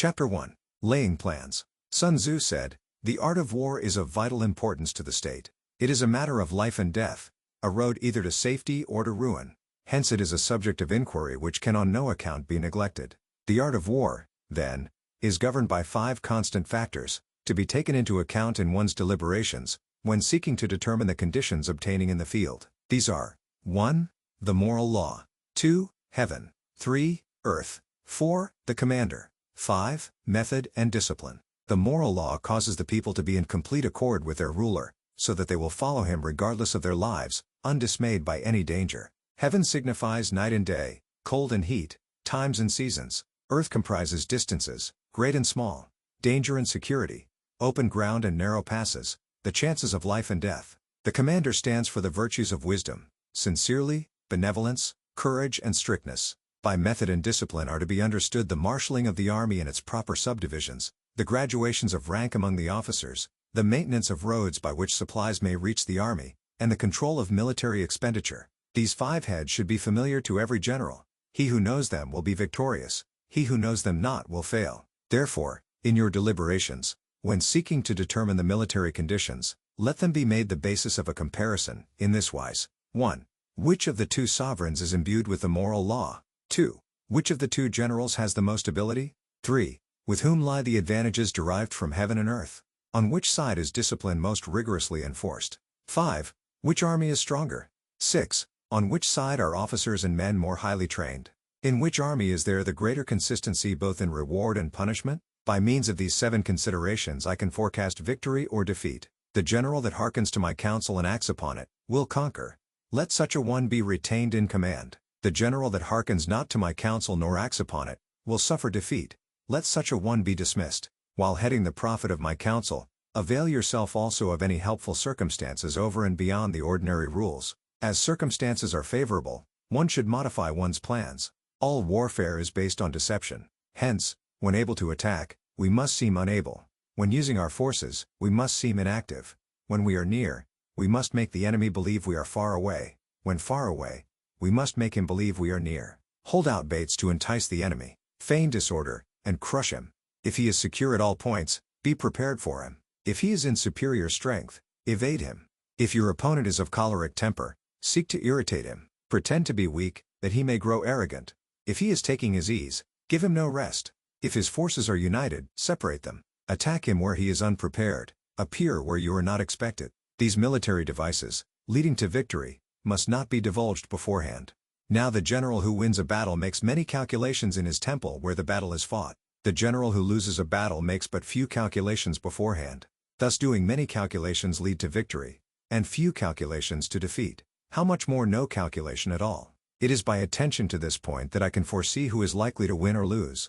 Chapter 1. Laying Plans. Sun Tzu said, "The art of war is of vital importance to the state. It is a matter of life and death, a road either to safety or to ruin. Hence it is a subject of inquiry which can on no account be neglected. The art of war, then, is governed by 5 constant factors, to be taken into account in one's deliberations, when seeking to determine the conditions obtaining in the field. These are 1. The moral law. 2. Heaven. 3. Earth. 4. The commander. 5. Method and discipline. The moral law causes the people to be in complete accord with their ruler, so that they will follow him regardless of their lives, undismayed by any danger. Heaven signifies night and day, cold and heat, times and seasons. Earth comprises distances, great and small, danger and security, open ground and narrow passes, the chances of life and death. The commander stands for the virtues of wisdom, sincerely, benevolence, courage and strictness. By method and discipline are to be understood the marshalling of the army in its proper subdivisions, the graduations of rank among the officers, the maintenance of roads by which supplies may reach the army, and the control of military expenditure. These 5 heads should be familiar to every general. He who knows them will be victorious, he who knows them not will fail. Therefore, in your deliberations, when seeking to determine the military conditions, let them be made the basis of a comparison, in this wise. 1. Which of the 2 sovereigns is imbued with the moral law? 2. Which of the 2 generals has the most ability? 3. With whom lie the advantages derived from heaven and earth? On which side is discipline most rigorously enforced? 5. Which army is stronger? 6. On which side are officers and men more highly trained? In which army is there the greater consistency both in reward and punishment? By means of these 7 considerations I can forecast victory or defeat. The general that hearkens to my counsel and acts upon it, will conquer. Let such a one be retained in command. The general that hearkens not to my counsel nor acts upon it, will suffer defeat. Let such a one be dismissed. While heading the profit of my counsel, avail yourself also of any helpful circumstances over and beyond the ordinary rules. As circumstances are favorable, one should modify one's plans. All warfare is based on deception. Hence, when able to attack, we must seem unable. When using our forces, we must seem inactive. When we are near, we must make the enemy believe we are far away. When far away, we must make him believe we are near. Hold out baits to entice the enemy. Feign disorder, and crush him. If he is secure at all points, be prepared for him. If he is in superior strength, evade him. If your opponent is of choleric temper, seek to irritate him. Pretend to be weak, that he may grow arrogant. If he is taking his ease, give him no rest. If his forces are united, separate them. Attack him where he is unprepared. Appear where you are not expected. These military devices, leading to victory, must not be divulged beforehand. Now the general who wins a battle makes many calculations in his temple where the battle is fought. The general who loses a battle makes but few calculations beforehand. Thus doing many calculations lead to victory, and few calculations to defeat. How much more no calculation at all? It is by attention to this point that I can foresee who is likely to win or lose.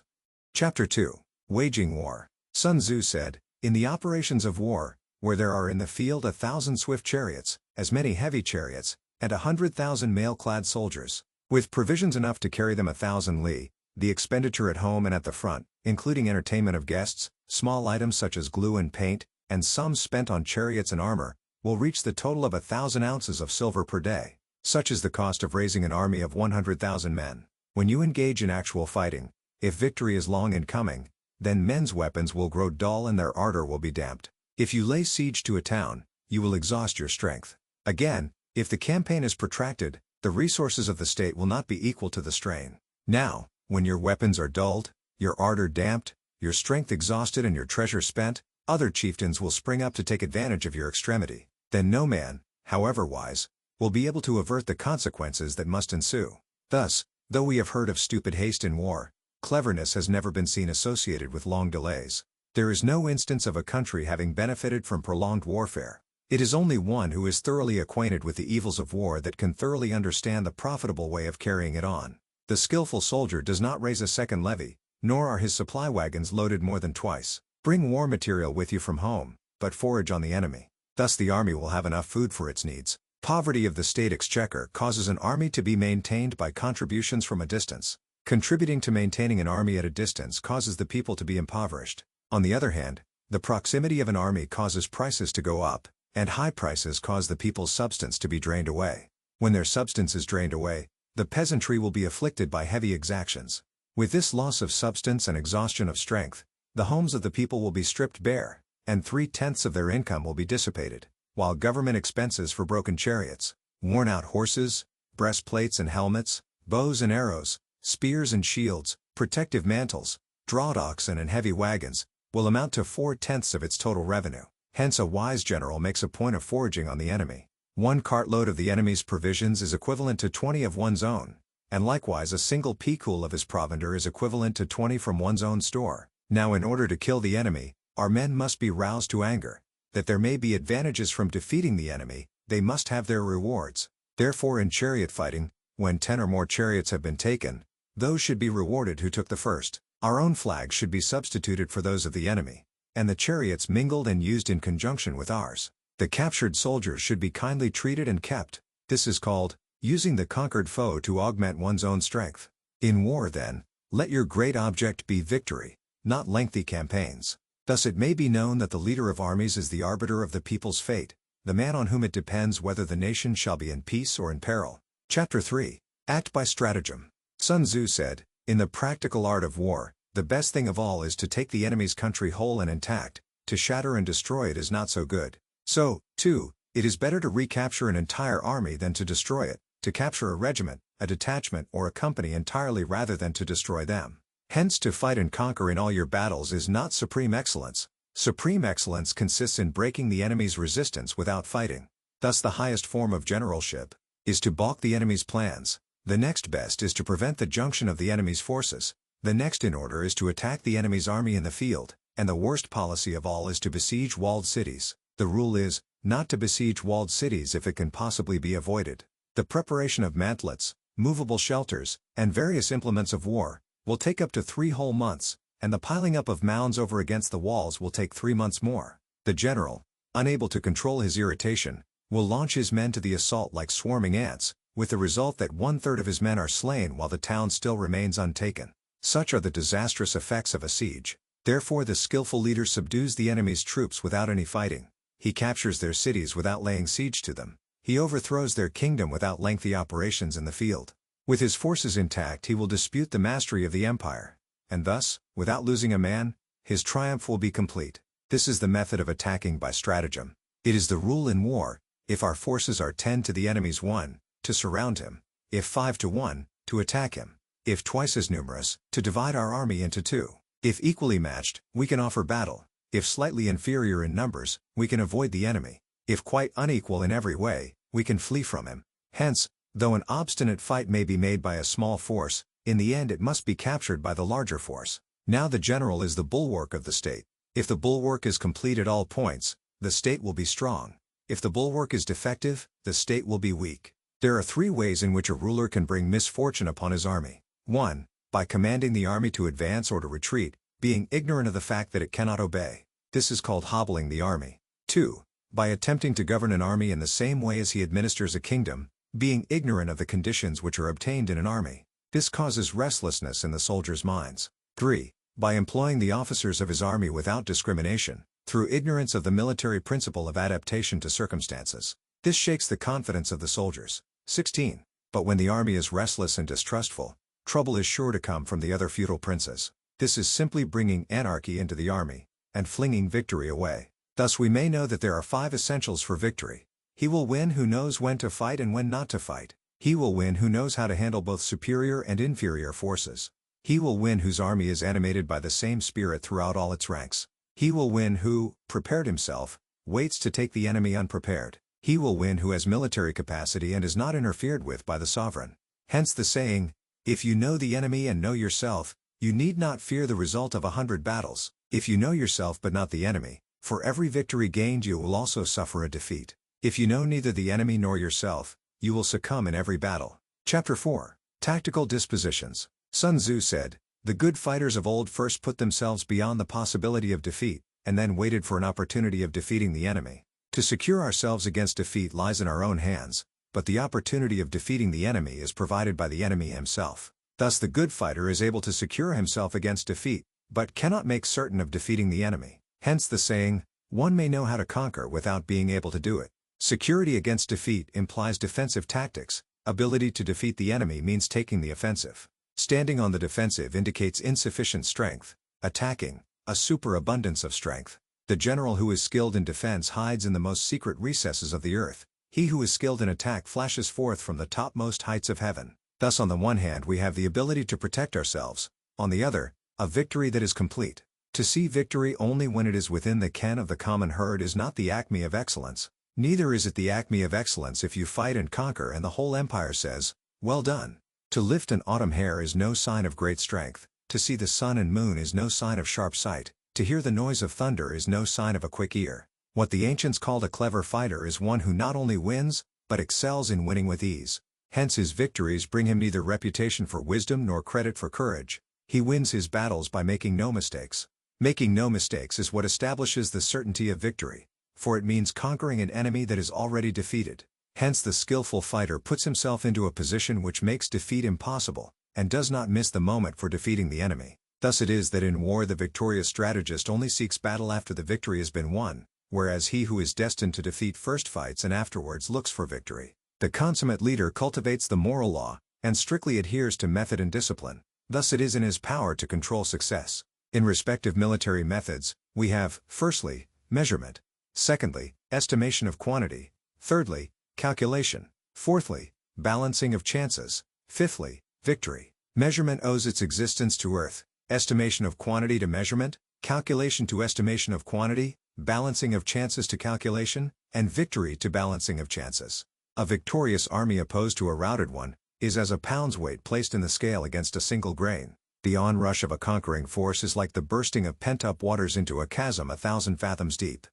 Chapter 2. Waging War. Sun Tzu said, "In the operations of war, where there are in the field 1,000 swift chariots, as many heavy chariots, and 100,000 mail-clad soldiers, with provisions enough to carry them 1,000 li, the expenditure at home and at the front, including entertainment of guests, small items such as glue and paint, and sums spent on chariots and armor, will reach the total of 1,000 ounces of silver per day. Such is the cost of raising an army of 100,000 men. When you engage in actual fighting, if victory is long in coming, then men's weapons will grow dull and their ardor will be damped. If you lay siege to a town, you will exhaust your strength. Again, if the campaign is protracted, the resources of the state will not be equal to the strain. Now, when your weapons are dulled, your ardor damped, your strength exhausted and your treasure spent, other chieftains will spring up to take advantage of your extremity. Then no man, however wise, will be able to avert the consequences that must ensue. Thus, though we have heard of stupid haste in war, cleverness has never been seen associated with long delays. There is no instance of a country having benefited from prolonged warfare. It is only one who is thoroughly acquainted with the evils of war that can thoroughly understand the profitable way of carrying it on. The skillful soldier does not raise a second levy, nor are his supply wagons loaded more than twice. Bring war material with you from home, but forage on the enemy. Thus the army will have enough food for its needs. Poverty of the state exchequer causes an army to be maintained by contributions from a distance. Contributing to maintaining an army at a distance causes the people to be impoverished. On the other hand, the proximity of an army causes prices to go up, and high prices cause the people's substance to be drained away. When their substance is drained away, the peasantry will be afflicted by heavy exactions. With this loss of substance and exhaustion of strength, the homes of the people will be stripped bare, and 3/10 of their income will be dissipated, while government expenses for broken chariots, worn-out horses, breastplates and helmets, bows and arrows, spears and shields, protective mantles, draught oxen and heavy wagons, will amount to 4/10 of its total revenue. Hence a wise general makes a point of foraging on the enemy. 1 cartload of the enemy's provisions is equivalent to 20 of one's own, and likewise a single pekul of his provender is equivalent to 20 from one's own store. Now in order to kill the enemy, our men must be roused to anger. That there may be advantages from defeating the enemy, they must have their rewards. Therefore in chariot fighting, when 10 or more chariots have been taken, those should be rewarded who took the first. Our own flags should be substituted for those of the enemy, and the chariots mingled and used in conjunction with ours. The captured soldiers should be kindly treated and kept. This is called using the conquered foe to augment one's own strength. In war then, let your great object be victory, not lengthy campaigns. Thus it may be known that the leader of armies is the arbiter of the people's fate, the man on whom it depends whether the nation shall be in peace or in peril. Chapter 3. Act by Stratagem. Sun Tzu said, "In the practical art of war, the best thing of all is to take the enemy's country whole and intact. To shatter and destroy it is not so good. So, too, it is better to recapture an entire army than to destroy it, to capture a regiment, a detachment or a company entirely rather than to destroy them. Hence to fight and conquer in all your battles is not supreme excellence. Supreme excellence consists in breaking the enemy's resistance without fighting. Thus the highest form of generalship is to balk the enemy's plans. The next best is to prevent the junction of the enemy's forces. The next in order is to attack the enemy's army in the field, and the worst policy of all is to besiege walled cities. The rule is, not to besiege walled cities if it can possibly be avoided. The preparation of mantlets, movable shelters, and various implements of war will take up to 3 whole months, and the piling up of mounds over against the walls will take 3 months more. The general, unable to control his irritation, will launch his men to the assault like swarming ants, with the result that 1/3 of his men are slain while the town still remains untaken. Such are the disastrous effects of a siege. Therefore the skillful leader subdues the enemy's troops without any fighting. He captures their cities without laying siege to them. He overthrows their kingdom without lengthy operations in the field. With his forces intact he will dispute the mastery of the empire, and thus, without losing a man, his triumph will be complete. This is the method of attacking by stratagem. It is the rule in war, if our forces are 10 to the enemy's 1, to surround him; if 5 to 1, to attack him; if twice as numerous, to divide our army into 2. If equally matched, we can offer battle; if slightly inferior in numbers, we can avoid the enemy; if quite unequal in every way, we can flee from him. Hence, though an obstinate fight may be made by a small force, in the end it must be captured by the larger force. Now the general is the bulwark of the state. If the bulwark is complete at all points, the state will be strong. If the bulwark is defective, the state will be weak. There are 3 ways in which a ruler can bring misfortune upon his army. 1. By commanding the army to advance or to retreat, being ignorant of the fact that it cannot obey. This is called hobbling the army. 2. By attempting to govern an army in the same way as he administers a kingdom, being ignorant of the conditions which are obtained in an army. This causes restlessness in the soldiers' minds. 3. By employing the officers of his army without discrimination, through ignorance of the military principle of adaptation to circumstances. This shakes the confidence of the soldiers. 16. But when the army is restless and distrustful, trouble is sure to come from the other feudal princes. This is simply bringing anarchy into the army, and flinging victory away. Thus we may know that there are 5 essentials for victory. He will win who knows when to fight and when not to fight. He will win who knows how to handle both superior and inferior forces. He will win whose army is animated by the same spirit throughout all its ranks. He will win who, prepared himself, waits to take the enemy unprepared. He will win who has military capacity and is not interfered with by the sovereign. Hence the saying, if you know the enemy and know yourself, you need not fear the result of 100 battles. If you know yourself but not the enemy, for every victory gained you will also suffer a defeat. If you know neither the enemy nor yourself, you will succumb in every battle. Chapter 4. Tactical Dispositions. Sun Tzu said, "The good fighters of old first put themselves beyond the possibility of defeat, and then waited for an opportunity of defeating the enemy." To secure ourselves against defeat lies in our own hands, but the opportunity of defeating the enemy is provided by the enemy himself. Thus the good fighter is able to secure himself against defeat, but cannot make certain of defeating the enemy. Hence the saying, one may know how to conquer without being able to do it. Security against defeat implies defensive tactics. Ability to defeat the enemy means taking the offensive. Standing on the defensive indicates insufficient strength. Attacking, a superabundance of strength. The general who is skilled in defense hides in the most secret recesses of the earth. He who is skilled in attack flashes forth from the topmost heights of heaven. Thus on the one hand we have the ability to protect ourselves, on the other, a victory that is complete. To see victory only when it is within the ken of the common herd is not the acme of excellence. Neither is it the acme of excellence if you fight and conquer and the whole empire says, "Well done." To lift an autumn hair is no sign of great strength. To see the sun and moon is no sign of sharp sight. To hear the noise of thunder is no sign of a quick ear. What the ancients called a clever fighter is one who not only wins, but excels in winning with ease. Hence his victories bring him neither reputation for wisdom nor credit for courage. He wins his battles by making no mistakes. Making no mistakes is what establishes the certainty of victory, for it means conquering an enemy that is already defeated. Hence the skillful fighter puts himself into a position which makes defeat impossible, and does not miss the moment for defeating the enemy. Thus it is that in war the victorious strategist only seeks battle after the victory has been won, whereas he who is destined to defeat first fights and afterwards looks for victory. The consummate leader cultivates the moral law, and strictly adheres to method and discipline. Thus it is in his power to control success. In respective military methods, we have, firstly, measurement. Secondly, estimation of quantity. Thirdly, calculation. Fourthly, balancing of chances. Fifthly, victory. Measurement owes its existence to earth, estimation of quantity to measurement, calculation to estimation of quantity, balancing of chances to calculation, and victory to balancing of chances. A victorious army opposed to a routed one is as a pound's weight placed in the scale against a single grain. The onrush of a conquering force is like the bursting of pent-up waters into a chasm 1,000 fathoms deep.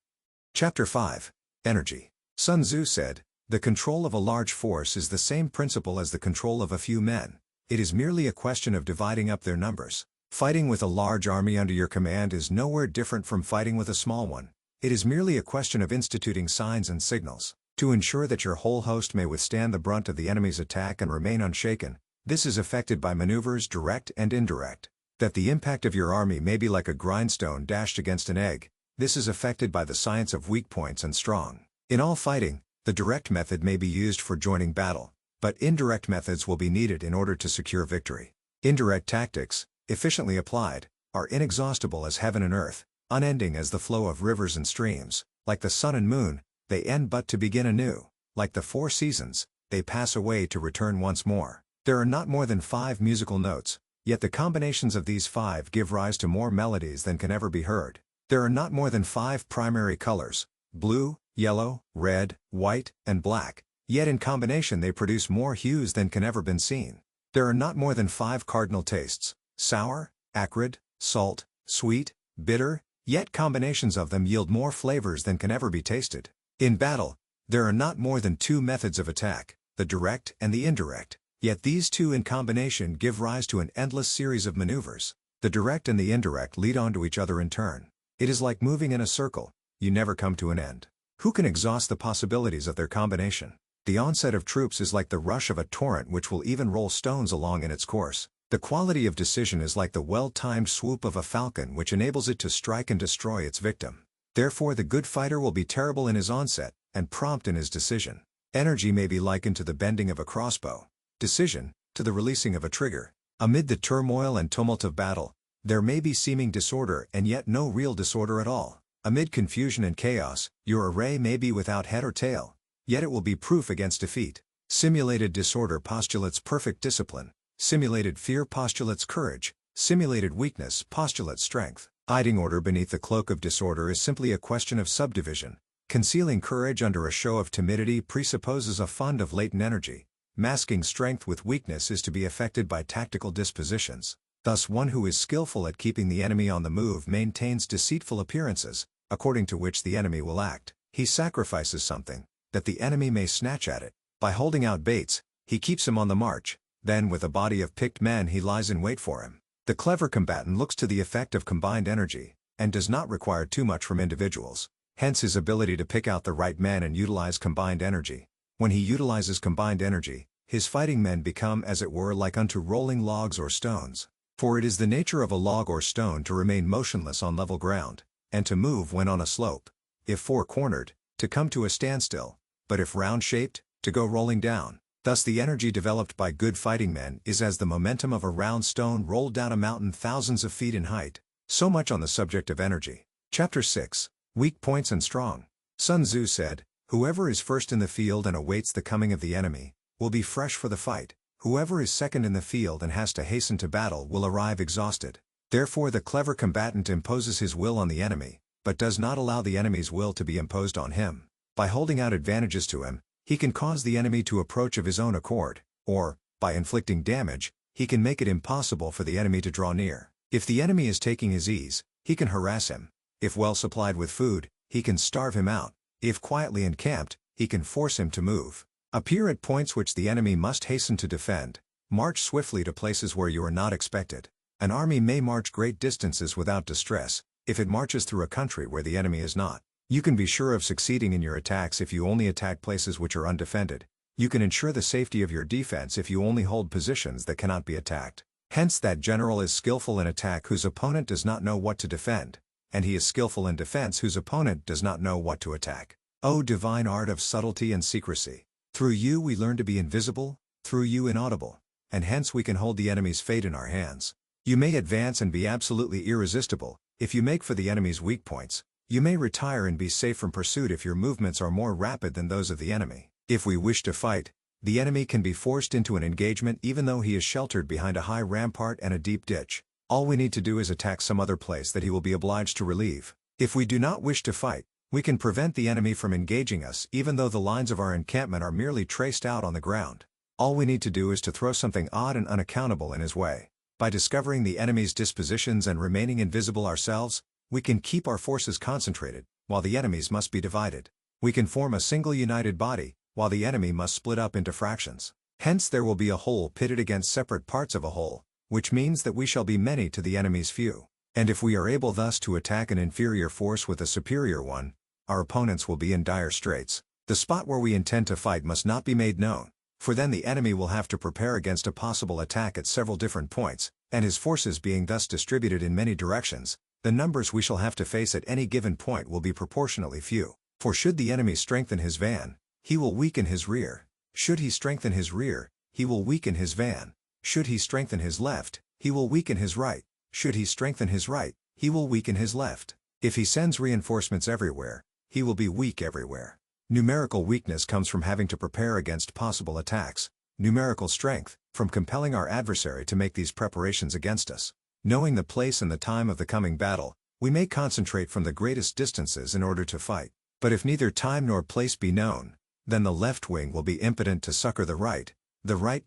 Chapter 5. Energy. Sun Tzu said, "The control of a large force is the same principle as the control of a few men. It is merely a question of dividing up their numbers." Fighting with a large army under your command is nowhere different from fighting with a small one. It is merely a question of instituting signs and signals, to ensure that your whole host may withstand the brunt of the enemy's attack and remain unshaken. This is effected by maneuvers direct and indirect. That the impact of your army may be like a grindstone dashed against an egg, this is effected by the science of weak points and strong. In all fighting, the direct method may be used for joining battle, but indirect methods will be needed in order to secure victory. Indirect tactics, efficiently applied, are inexhaustible as heaven and earth, unending as the flow of rivers and streams. Like the sun and moon, they end but to begin anew. Like the four seasons, they pass away to return once more. There are not more than 5 musical notes, yet the combinations of these 5 give rise to more melodies than can ever be heard. There are not more than 5 primary colors, blue, yellow, red, white, and black, yet in combination they produce more hues than can ever been seen. There are not more than 5 cardinal tastes, sour, acrid, salt, sweet, bitter, yet combinations of them yield more flavors than can ever be tasted. In battle, there are not more than 2 methods of attack, the direct and the indirect. Yet these 2 in combination give rise to an endless series of maneuvers. The direct and the indirect lead on to each other in turn. It is like moving in a circle, you never come to an end. Who can exhaust the possibilities of their combination? The onset of troops is like the rush of a torrent which will even roll stones along in its course. The quality of decision is like the well-timed swoop of a falcon which enables it to strike and destroy its victim. Therefore the good fighter will be terrible in his onset, and prompt in his decision. Energy may be likened to the bending of a crossbow. Decision, to the releasing of a trigger. Amid the turmoil and tumult of battle, there may be seeming disorder and yet no real disorder at all. Amid confusion and chaos, your array may be without head or tail, yet it will be proof against defeat. Simulated disorder postulates perfect discipline. Simulated fear postulates courage. Simulated weakness postulates strength. Hiding order beneath the cloak of disorder is simply a question of subdivision. Concealing courage under a show of timidity presupposes a fund of latent energy. Masking strength with weakness is to be effected by tactical dispositions. Thus one who is skillful at keeping the enemy on the move maintains deceitful appearances, according to which the enemy will act. He sacrifices something, that the enemy may snatch at it. By holding out baits, he keeps him on the march. Then with a body of picked men he lies in wait for him. The clever combatant looks to the effect of combined energy, and does not require too much from individuals. Hence his ability to pick out the right men and utilize combined energy. When he utilizes combined energy, his fighting men become as it were like unto rolling logs or stones. For it is the nature of a log or stone to remain motionless on level ground, and to move when on a slope. If four-cornered, to come to a standstill, but if round-shaped, to go rolling down. Thus the energy developed by good fighting men is as the momentum of a round stone rolled down a mountain thousands of feet in height. So much on the subject of energy. Chapter 6. Weak Points and Strong. Sun Tzu said, "Whoever is first in the field and awaits the coming of the enemy, will be fresh for the fight. Whoever is second in the field and has to hasten to battle will arrive exhausted." Therefore the clever combatant imposes his will on the enemy, but does not allow the enemy's will to be imposed on him. By holding out advantages to him, he can cause the enemy to approach of his own accord, or, by inflicting damage, he can make it impossible for the enemy to draw near. If the enemy is taking his ease, he can harass him. If well supplied with food, he can starve him out. If quietly encamped, he can force him to move. Appear at points which the enemy must hasten to defend. March swiftly to places where you are not expected. An army may march great distances without distress, if it marches through a country where the enemy is not. You can be sure of succeeding in your attacks if you only attack places which are undefended. You can ensure the safety of your defense if you only hold positions that cannot be attacked. Hence that general is skillful in attack whose opponent does not know what to defend, and he is skillful in defense whose opponent does not know what to attack. O divine art of subtlety and secrecy! Through you we learn to be invisible, through you inaudible, and hence we can hold the enemy's fate in our hands. You may advance and be absolutely irresistible, if you make for the enemy's weak points. You may retire and be safe from pursuit if your movements are more rapid than those of the enemy. If we wish to fight, the enemy can be forced into an engagement even though he is sheltered behind a high rampart and a deep ditch. All we need to do is attack some other place that he will be obliged to relieve. If we do not wish to fight, we can prevent the enemy from engaging us even though the lines of our encampment are merely traced out on the ground. All we need to do is to throw something odd and unaccountable in his way. By discovering the enemy's dispositions and remaining invisible ourselves, we can keep our forces concentrated, while the enemy's must be divided. We can form a single united body, while the enemy must split up into fractions. Hence there will be a whole pitted against separate parts of a whole, which means that we shall be many to the enemy's few. And if we are able thus to attack an inferior force with a superior one, our opponents will be in dire straits. The spot where we intend to fight must not be made known, for then the enemy will have to prepare against a possible attack at several different points, and his forces being thus distributed in many directions, the numbers we shall have to face at any given point will be proportionally few. For should the enemy strengthen his van, he will weaken his rear. Should he strengthen his rear, he will weaken his van. Should he strengthen his left, he will weaken his right. Should he strengthen his right, he will weaken his left. If he sends reinforcements everywhere, he will be weak everywhere. Numerical weakness comes from having to prepare against possible attacks. Numerical strength, from compelling our adversary to make these preparations against us. Knowing the place and the time of the coming battle, we may concentrate from the greatest distances in order to fight. But if neither time nor place be known, then the left wing will be impotent to succor the right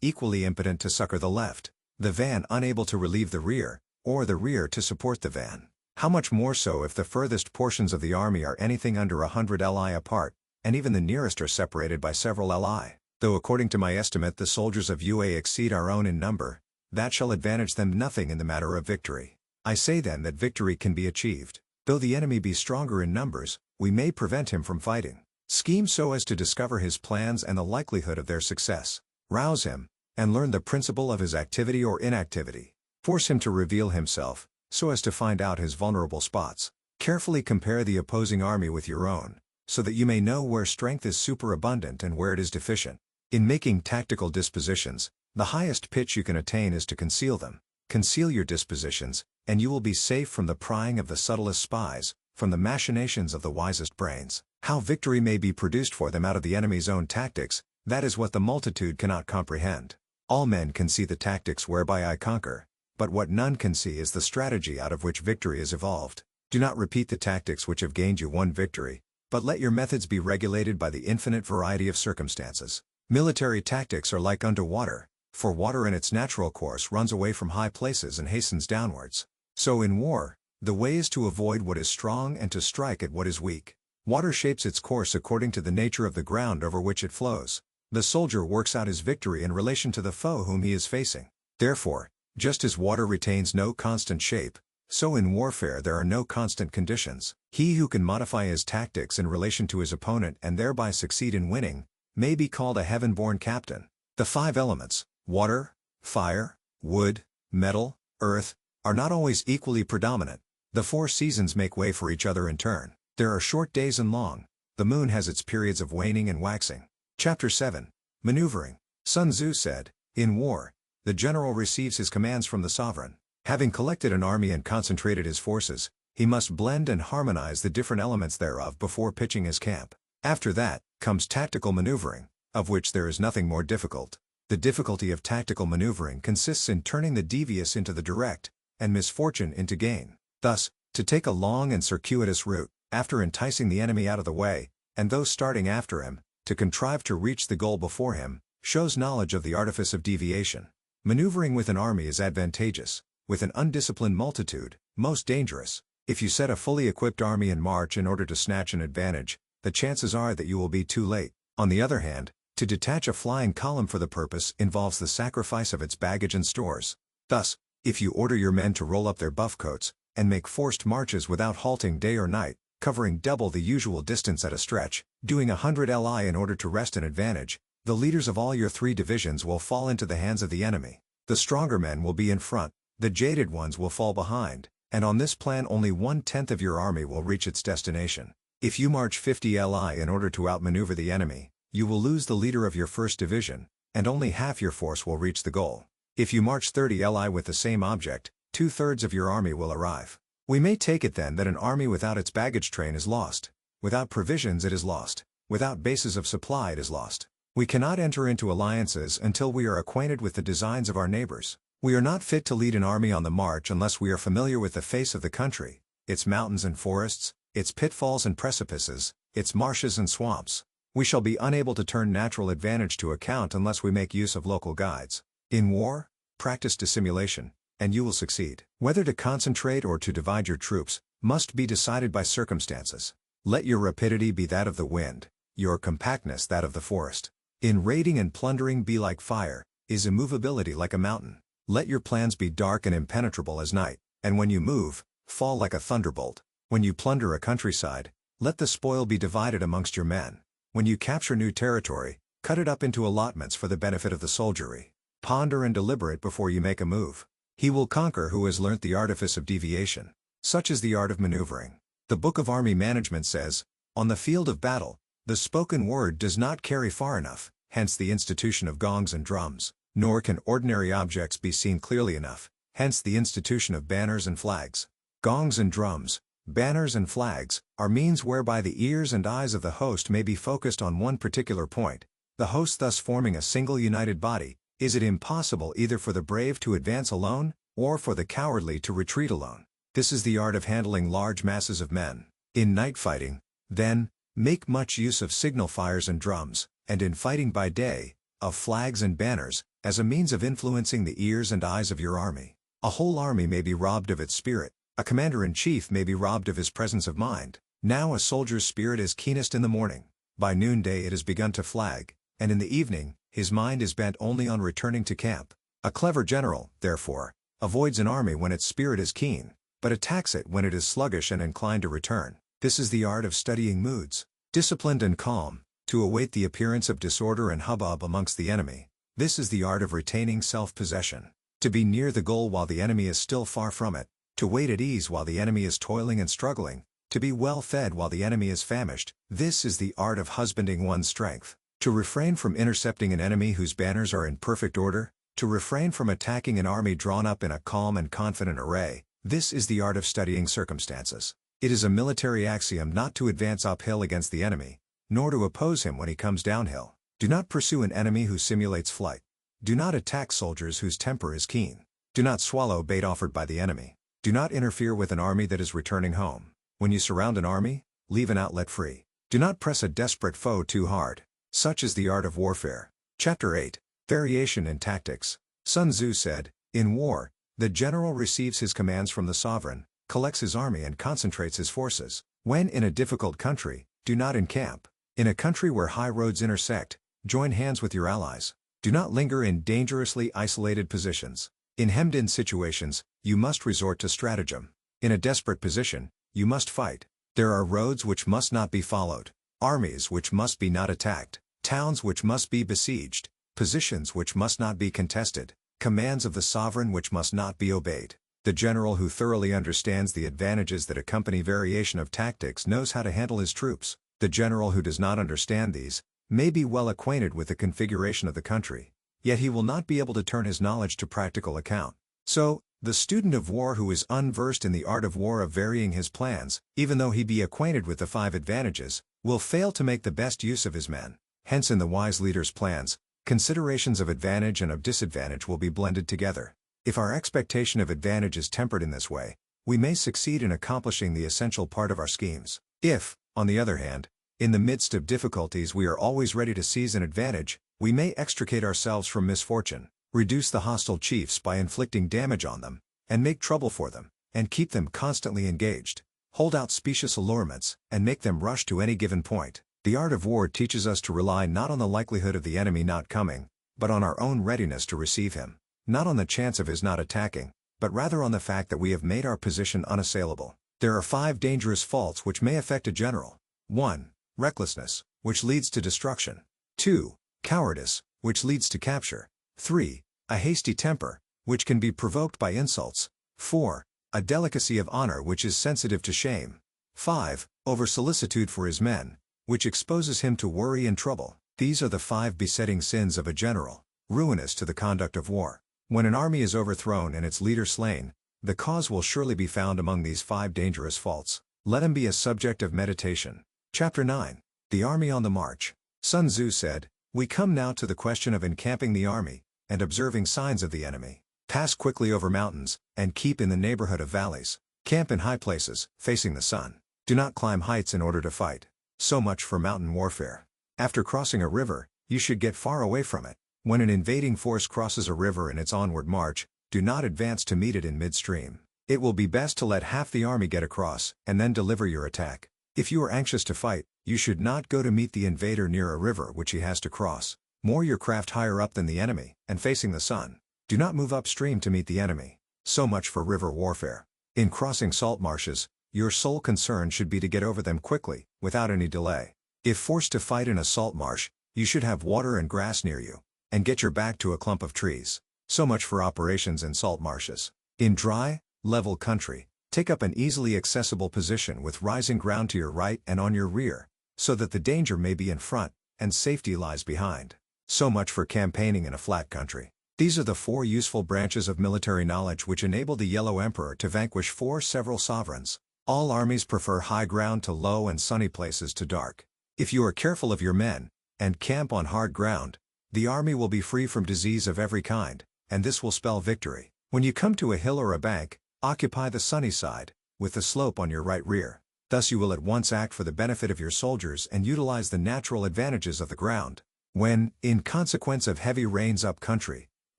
equally impotent to succor the left, the van unable to relieve the rear, or the rear to support the van. How much more so if the furthest portions of the army are anything under 100 li apart, and even the nearest are separated by several li. Though according to my estimate the soldiers of UA exceed our own in number, that shall advantage them nothing in the matter of victory. I say then that victory can be achieved. Though the enemy be stronger in numbers, we may prevent him from fighting. Scheme so as to discover his plans and the likelihood of their success. Rouse him, and learn the principle of his activity or inactivity. Force him to reveal himself, so as to find out his vulnerable spots. Carefully compare the opposing army with your own, so that you may know where strength is superabundant and where it is deficient. In making tactical dispositions, the highest pitch you can attain is to conceal them. Conceal your dispositions, and you will be safe from the prying of the subtlest spies, from the machinations of the wisest brains. How victory may be produced for them out of the enemy's own tactics, that is what the multitude cannot comprehend. All men can see the tactics whereby I conquer, but what none can see is the strategy out of which victory is evolved. Do not repeat the tactics which have gained you one victory, but let your methods be regulated by the infinite variety of circumstances. Military tactics are like unto water, for water in its natural course runs away from high places and hastens downwards. So in war, the way is to avoid what is strong and to strike at what is weak. Water shapes its course according to the nature of the ground over which it flows. The soldier works out his victory in relation to the foe whom he is facing. Therefore, just as water retains no constant shape, so in warfare there are no constant conditions. He who can modify his tactics in relation to his opponent and thereby succeed in winning, may be called a heaven-born captain. The 5 elements, water, fire, wood, metal, earth, are not always equally predominant. The 4 seasons make way for each other in turn. There are short days and long. The moon has its periods of waning and waxing. Chapter 7. Maneuvering. Sun Tzu said, "In war, the general receives his commands from the sovereign. Having collected an army and concentrated his forces, he must blend and harmonize the different elements thereof before pitching his camp. After that, comes tactical maneuvering, of which there is nothing more difficult. The difficulty of tactical maneuvering consists in turning the devious into the direct, and misfortune into gain. Thus, to take a long and circuitous route, after enticing the enemy out of the way, and those starting after him, to contrive to reach the goal before him, shows knowledge of the artifice of deviation. Maneuvering with an army is advantageous, with an undisciplined multitude, most dangerous. If you set a fully equipped army in march in order to snatch an advantage, the chances are that you will be too late. On the other hand, to detach a flying column for the purpose involves the sacrifice of its baggage and stores. Thus, if you order your men to roll up their buff coats, and make forced marches without halting day or night, covering double the usual distance at a stretch, doing 100 li in order to wrest an advantage, the leaders of all your 3 divisions will fall into the hands of the enemy. The stronger men will be in front, the jaded ones will fall behind, and on this plan only 1/10 of your army will reach its destination. If you march 50 li in order to outmaneuver the enemy, you will lose the leader of your first division, and only half your force will reach the goal. If you march 30 li with the same object, 2/3 of your army will arrive. We may take it then that an army without its baggage train is lost. Without provisions it is lost. Without bases of supply it is lost. We cannot enter into alliances until we are acquainted with the designs of our neighbors. We are not fit to lead an army on the march unless we are familiar with the face of the country, its mountains and forests, its pitfalls and precipices, its marshes and swamps. We shall be unable to turn natural advantage to account unless we make use of local guides. In war, practice dissimulation, and you will succeed. Whether to concentrate or to divide your troops must be decided by circumstances. Let your rapidity be that of the wind, your compactness that of the forest. In raiding and plundering be like fire, is immovability like a mountain. Let your plans be dark and impenetrable as night, and when you move, fall like a thunderbolt. When you plunder a countryside, let the spoil be divided amongst your men. When you capture new territory, cut it up into allotments for the benefit of the soldiery. Ponder and deliberate before you make a move. He will conquer who has learnt the artifice of deviation. Such is the art of maneuvering. The Book of Army Management says, "On the field of battle, the spoken word does not carry far enough, hence the institution of gongs and drums, nor can ordinary objects be seen clearly enough, hence the institution of banners and flags. Gongs and drums, banners and flags, are means whereby the ears and eyes of the host may be focused on one particular point, the host thus forming a single united body. Is it impossible either for the brave to advance alone, or for the cowardly to retreat alone? This is the art of handling large masses of men. In night fighting, then, make much use of signal fires and drums, and in fighting by day, of flags and banners, as a means of influencing the ears and eyes of your army. A whole army may be robbed of its spirit, a commander-in-chief may be robbed of his presence of mind. Now a soldier's spirit is keenest in the morning, by noonday it has begun to flag, and in the evening, his mind is bent only on returning to camp. A clever general, therefore, avoids an army when its spirit is keen, but attacks it when it is sluggish and inclined to return. This is the art of studying moods. Disciplined and calm, to await the appearance of disorder and hubbub amongst the enemy. This is the art of retaining self-possession. To be near the goal while the enemy is still far from it, to wait at ease while the enemy is toiling and struggling, to be well fed while the enemy is famished. This is the art of husbanding one's strength. To refrain from intercepting an enemy whose banners are in perfect order, to refrain from attacking an army drawn up in a calm and confident array, this is the art of studying circumstances. It is a military axiom not to advance uphill against the enemy, nor to oppose him when he comes downhill. Do not pursue an enemy who simulates flight. Do not attack soldiers whose temper is keen. Do not swallow bait offered by the enemy. Do not interfere with an army that is returning home. When you surround an army, leave an outlet free. Do not press a desperate foe too hard. Such is the art of warfare. Chapter 8. Variation in Tactics. Sun Tzu said, "In war, the general receives his commands from the sovereign, collects his army and concentrates his forces. When in a difficult country, do not encamp. In a country where high roads intersect, join hands with your allies. Do not linger in dangerously isolated positions. In hemmed-in situations, you must resort to stratagem. In a desperate position, you must fight. There are roads which must not be followed, armies which must be not attacked, towns which must be besieged, positions which must not be contested, commands of the sovereign which must not be obeyed. The general who thoroughly understands the advantages that accompany variation of tactics knows how to handle his troops. The general who does not understand these, may be well acquainted with the configuration of the country, yet he will not be able to turn his knowledge to practical account. So, the student of war who is unversed in the art of war of varying his plans, even though he be acquainted with the 5 advantages, will fail to make the best use of his men. Hence in the wise leader's plans, considerations of advantage and of disadvantage will be blended together. If our expectation of advantage is tempered in this way, we may succeed in accomplishing the essential part of our schemes. If, on the other hand, in the midst of difficulties we are always ready to seize an advantage, we may extricate ourselves from misfortune, reduce the hostile chiefs by inflicting damage on them, and make trouble for them, and keep them constantly engaged, hold out specious allurements, and make them rush to any given point. The art of war teaches us to rely not on the likelihood of the enemy not coming, but on our own readiness to receive him, not on the chance of his not attacking, but rather on the fact that we have made our position unassailable. There are 5 dangerous faults which may affect a general. 1. Recklessness, which leads to destruction. 2. Cowardice, which leads to capture. 3. A hasty temper, which can be provoked by insults. 4. A delicacy of honor which is sensitive to shame. 5. Over-solicitude for his men, which exposes him to worry and trouble. These are the 5 besetting sins of a general, ruinous to the conduct of war. When an army is overthrown and its leader slain, the cause will surely be found among these 5 dangerous faults. Let them be a subject of meditation. Chapter 9. The Army on the March. Sun Tzu said, "We come now to the question of encamping the army, and observing signs of the enemy. Pass quickly over mountains, and keep in the neighborhood of valleys. Camp in high places, facing the sun. Do not climb heights in order to fight." So much for mountain warfare. After crossing a river, you should get far away from it. When an invading force crosses a river in its onward march, do not advance to meet it in midstream. It will be best to let half the army get across, and then deliver your attack. If you are anxious to fight, you should not go to meet the invader near a river which he has to cross. Moor your craft higher up than the enemy, and facing the sun. Do not move upstream to meet the enemy. So much for river warfare. In crossing salt marshes, your sole concern should be to get over them quickly, without any delay. If forced to fight in a salt marsh, you should have water and grass near you, and get your back to a clump of trees. So much for operations in salt marshes. In dry, level country, take up an easily accessible position with rising ground to your right and on your rear, so that the danger may be in front, and safety lies behind. So much for campaigning in a flat country. These are the 4 useful branches of military knowledge which enabled the Yellow Emperor to vanquish 4 several sovereigns. All armies prefer high ground to low and sunny places to dark. If you are careful of your men, and camp on hard ground, the army will be free from disease of every kind, and this will spell victory. When you come to a hill or a bank, occupy the sunny side, with the slope on your right rear. Thus you will at once act for the benefit of your soldiers and utilize the natural advantages of the ground. When, in consequence of heavy rains up country,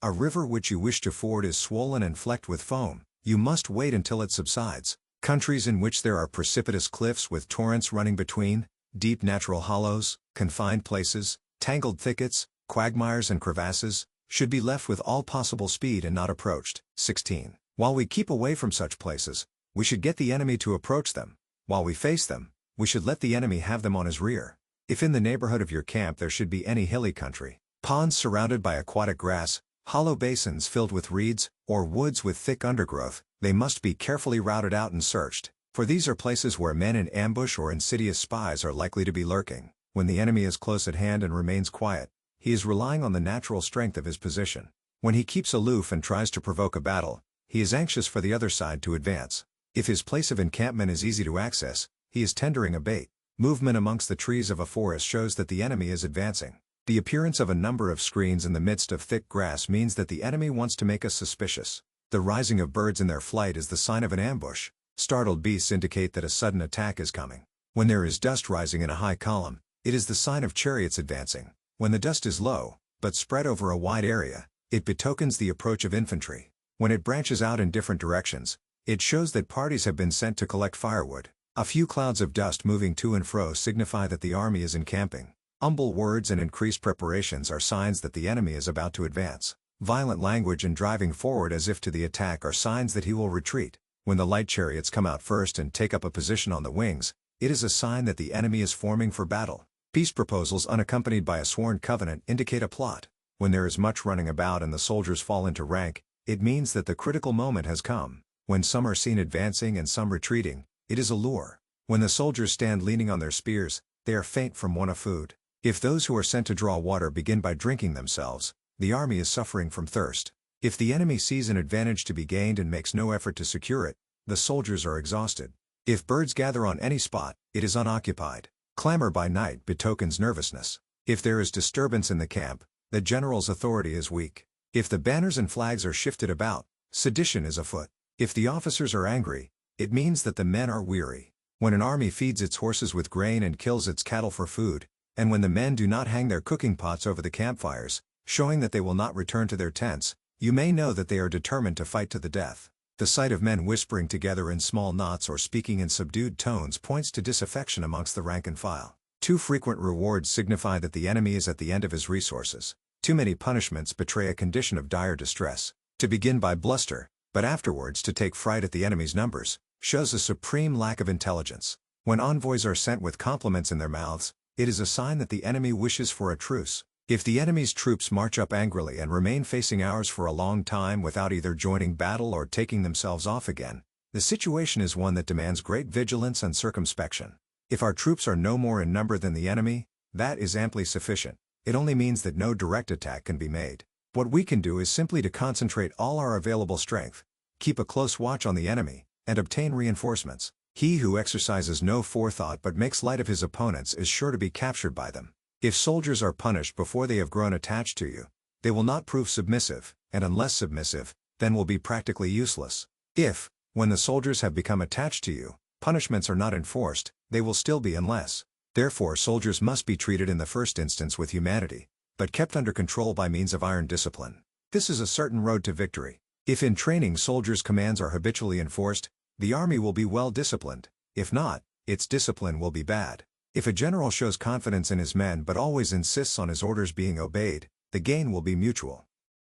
a river which you wish to ford is swollen and flecked with foam, you must wait until it subsides. Countries in which there are precipitous cliffs with torrents running between, deep natural hollows, confined places, tangled thickets, quagmires and crevasses, should be left with all possible speed and not approached. 16. While we keep away from such places, we should get the enemy to approach them. While we face them, we should let the enemy have them on his rear. If in the neighborhood of your camp there should be any hilly country, ponds surrounded by aquatic grass, hollow basins filled with reeds, or woods with thick undergrowth, they must be carefully routed out and searched, for these are places where men in ambush or insidious spies are likely to be lurking. When the enemy is close at hand and remains quiet, he is relying on the natural strength of his position. When he keeps aloof and tries to provoke a battle, he is anxious for the other side to advance. If his place of encampment is easy to access, he is tendering a bait. Movement amongst the trees of a forest shows that the enemy is advancing. The appearance of a number of screens in the midst of thick grass means that the enemy wants to make us suspicious. The rising of birds in their flight is the sign of an ambush. Startled beasts indicate that a sudden attack is coming. When there is dust rising in a high column, it is the sign of chariots advancing. When the dust is low, but spread over a wide area, it betokens the approach of infantry. When it branches out in different directions, it shows that parties have been sent to collect firewood. A few clouds of dust moving to and fro signify that the army is encamping. Humble words and increased preparations are signs that the enemy is about to advance. Violent language and driving forward as if to the attack are signs that he will retreat. When the light chariots come out first and take up a position on the wings, it is a sign that the enemy is forming for battle. Peace proposals unaccompanied by a sworn covenant indicate a plot. When there is much running about and the soldiers fall into rank, it means that the critical moment has come. When some are seen advancing and some retreating, it is a lure. When the soldiers stand leaning on their spears, they are faint from want of food. If those who are sent to draw water begin by drinking themselves, the army is suffering from thirst. If the enemy sees an advantage to be gained and makes no effort to secure it, the soldiers are exhausted. If birds gather on any spot, it is unoccupied. Clamor by night betokens nervousness. If there is disturbance in the camp, the general's authority is weak. If the banners and flags are shifted about, sedition is afoot. If the officers are angry, it means that the men are weary. When an army feeds its horses with grain and kills its cattle for food, and when the men do not hang their cooking pots over the campfires, showing that they will not return to their tents, you may know that they are determined to fight to the death. The sight of men whispering together in small knots or speaking in subdued tones points to disaffection amongst the rank and file. Too frequent rewards signify that the enemy is at the end of his resources. Too many punishments betray a condition of dire distress. To begin by bluster, but afterwards to take fright at the enemy's numbers, shows a supreme lack of intelligence. When envoys are sent with compliments in their mouths, it is a sign that the enemy wishes for a truce. If the enemy's troops march up angrily and remain facing ours for a long time without either joining battle or taking themselves off again, the situation is one that demands great vigilance and circumspection. If our troops are no more in number than the enemy, that is amply sufficient. It only means that no direct attack can be made. What we can do is simply to concentrate all our available strength, keep a close watch on the enemy, and obtain reinforcements. He who exercises no forethought but makes light of his opponents is sure to be captured by them. If soldiers are punished before they have grown attached to you, they will not prove submissive, and unless submissive, then will be practically useless. If, when the soldiers have become attached to you, punishments are not enforced, they will still be unless. Therefore soldiers must be treated in the first instance with humanity, but kept under control by means of iron discipline. This is a certain road to victory. If in training soldiers' commands are habitually enforced, the army will be well disciplined. If not, its discipline will be bad. If a general shows confidence in his men but always insists on his orders being obeyed, the gain will be mutual.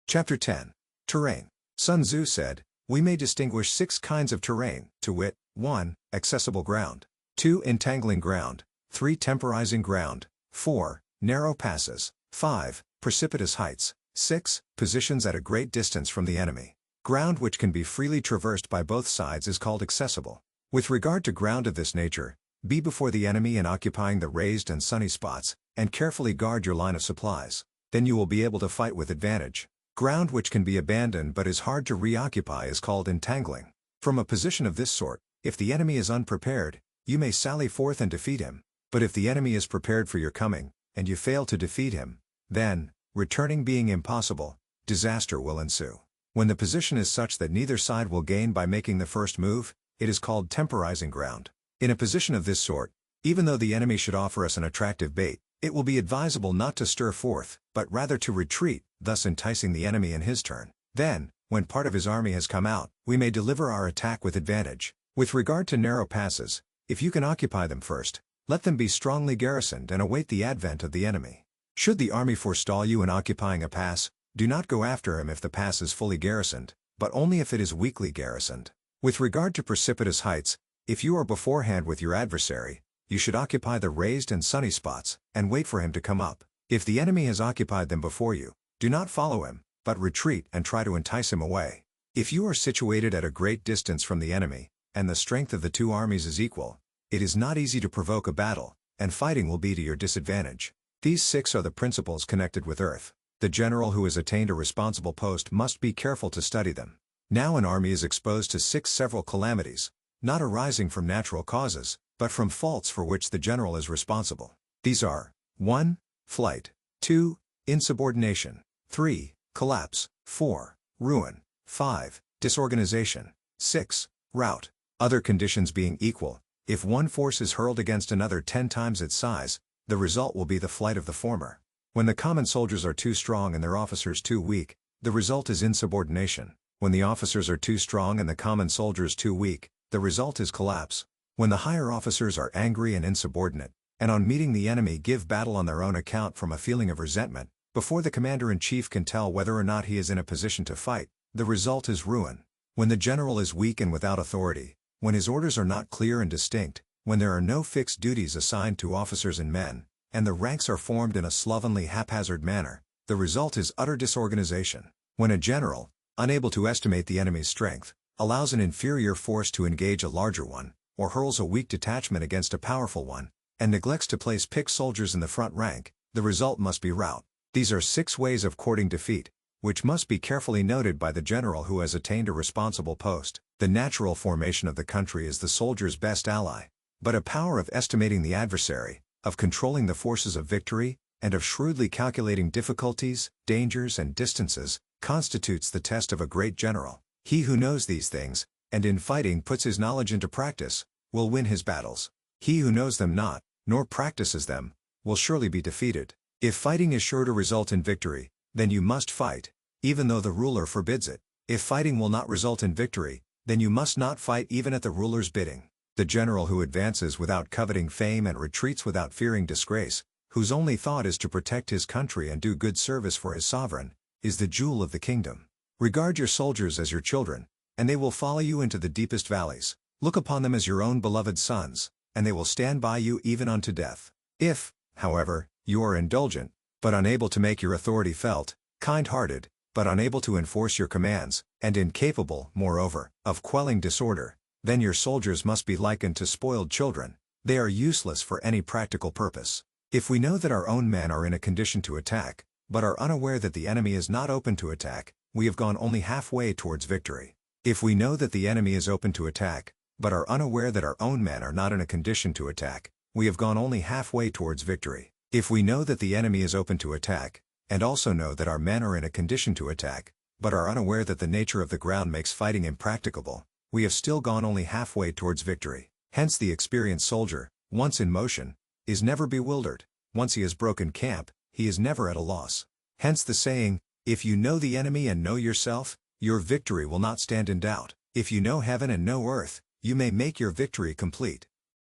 Chapter 10. Terrain. Sun Tzu said, "We may distinguish 6 kinds of terrain, to wit, 1. Accessible ground. 2. Entangling ground. 3. Temporizing ground. 4. Narrow passes. 5. Precipitous heights. 6. Positions at a great distance from the enemy. Ground which can be freely traversed by both sides is called accessible. With regard to ground of this nature, be before the enemy in occupying the raised and sunny spots, and carefully guard your line of supplies. Then you will be able to fight with advantage. Ground which can be abandoned but is hard to reoccupy is called entangling. From a position of this sort, if the enemy is unprepared, you may sally forth and defeat him. But if the enemy is prepared for your coming, and you fail to defeat him, then, returning being impossible, disaster will ensue. When the position is such that neither side will gain by making the first move, it is called temporizing ground. In a position of this sort, even though the enemy should offer us an attractive bait, it will be advisable not to stir forth, but rather to retreat, thus enticing the enemy in his turn. Then, when part of his army has come out, we may deliver our attack with advantage. With regard to narrow passes, if you can occupy them first, let them be strongly garrisoned and await the advent of the enemy. Should the army forestall you in occupying a pass, do not go after him if the pass is fully garrisoned, but only if it is weakly garrisoned. With regard to precipitous heights, if you are beforehand with your adversary, you should occupy the raised and sunny spots, and wait for him to come up. If the enemy has occupied them before you, do not follow him, but retreat and try to entice him away. If you are situated at a great distance from the enemy, and the strength of the 2 armies is equal, it is not easy to provoke a battle, and fighting will be to your disadvantage. These 6 are the principles connected with earth. The general who has attained a responsible post must be careful to study them. Now an army is exposed to 6 several calamities, not arising from natural causes, but from faults for which the general is responsible. These are 1. Flight. 2. Insubordination. 3. Collapse. 4. Ruin. 5. Disorganization. 6. Rout. Other conditions being equal, if one force is hurled against another 10 times its size, the result will be the flight of the former. When the common soldiers are too strong and their officers too weak, the result is insubordination. When the officers are too strong and the common soldiers too weak, the result is collapse. When the higher officers are angry and insubordinate, and on meeting the enemy give battle on their own account from a feeling of resentment, before the commander-in-chief can tell whether or not he is in a position to fight, the result is ruin. When the general is weak and without authority, when his orders are not clear and distinct, when there are no fixed duties assigned to officers and men, and the ranks are formed in a slovenly haphazard manner, the result is utter disorganization. When a general, unable to estimate the enemy's strength, allows an inferior force to engage a larger one, or hurls a weak detachment against a powerful one, and neglects to place picked soldiers in the front rank, the result must be rout. These are 6 ways of courting defeat, which must be carefully noted by the general who has attained a responsible post. The natural formation of the country is the soldier's best ally, but a power of estimating the adversary, of controlling the forces of victory, and of shrewdly calculating difficulties, dangers and distances, constitutes the test of a great general. He who knows these things, and in fighting puts his knowledge into practice, will win his battles. He who knows them not, nor practices them, will surely be defeated. If fighting is sure to result in victory, then you must fight, even though the ruler forbids it. If fighting will not result in victory, then you must not fight even at the ruler's bidding. The general who advances without coveting fame and retreats without fearing disgrace, whose only thought is to protect his country and do good service for his sovereign, is the jewel of the kingdom. Regard your soldiers as your children, and they will follow you into the deepest valleys. Look upon them as your own beloved sons, and they will stand by you even unto death. If, however, you are indulgent, but unable to make your authority felt, kind-hearted, but unable to enforce your commands, and incapable, moreover, of quelling disorder, then your soldiers must be likened to spoiled children. They are useless for any practical purpose. If we know that our own men are in a condition to attack, but are unaware that the enemy is not open to attack, we have gone only halfway towards victory. If we know that the enemy is open to attack, but are unaware that our own men are not in a condition to attack, we have gone only halfway towards victory. If we know that the enemy is open to attack, and also know that our men are in a condition to attack, but are unaware that the nature of the ground makes fighting impracticable, we have still gone only halfway towards victory. Hence the experienced soldier, once in motion, is never bewildered. Once he has broken camp, he is never at a loss. Hence the saying, if you know the enemy and know yourself, your victory will not stand in doubt. If you know heaven and know earth, you may make your victory complete.